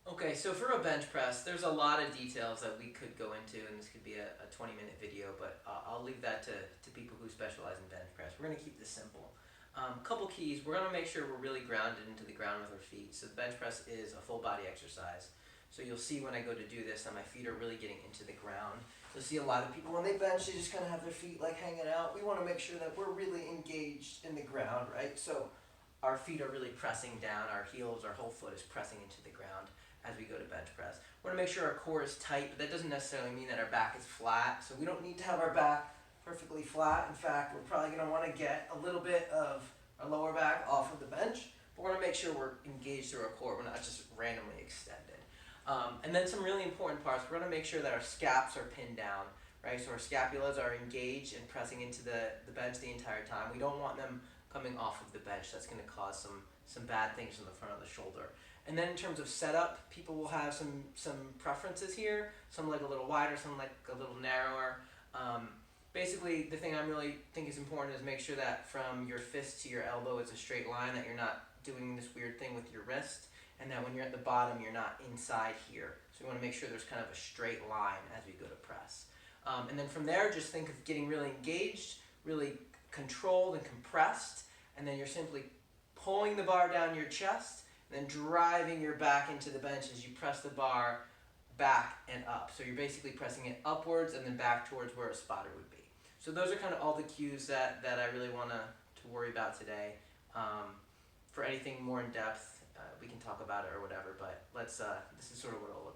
Okay, so for a bench press, there's a lot of details that we could go into, and this could be a 20-minute video, but I'll leave that to people who specialize in bench press. We're going to keep this simple. Couple keys, we're going to make sure we're really grounded into the ground with our feet. So the bench press is a full body exercise. So you'll see when I go to do this that my feet are really getting into the ground. You'll see a lot of people when they bench, they just kind of have their feet like hanging out. We want to make sure that we're really engaged in the ground, right? So our feet are really pressing down, our heels, our whole foot is pressing into the ground as we go to bench press. We want to make sure our core is tight, but that doesn't necessarily mean that our back is flat. So we don't need to have our back perfectly flat. In fact, we're probably going to want to get a little bit of our lower back off of the bench, but we're going to make sure we're engaged through our core. We're not just randomly extended. And then some really important parts, we're going to make sure that our scaps are pinned down, right? So our scapulas are engaged and pressing into the bench the entire time. We don't want them coming off of the bench. That's going to cause some bad things in the front of the shoulder. And then in terms of setup, people will have some preferences here. Some like a little wider, some like a little narrower. Basically, the thing I really think is important is make sure that from your fist to your elbow it's a straight line, that you're not doing this weird thing with your wrist, and that when you're at the bottom you're not inside here. So we want to make sure there's kind of a straight line as we go to press. And then from there, just think of getting really engaged, really controlled and compressed, and then you're simply pulling the bar down your chest and then driving your back into the bench as you press the bar back and up. So you're basically pressing it upwards and then back towards where a spotter would be. So those are kind of all the cues that I really want to worry about today. For anything more in depth, we can talk about it or whatever, but this is sort of what it'll look like.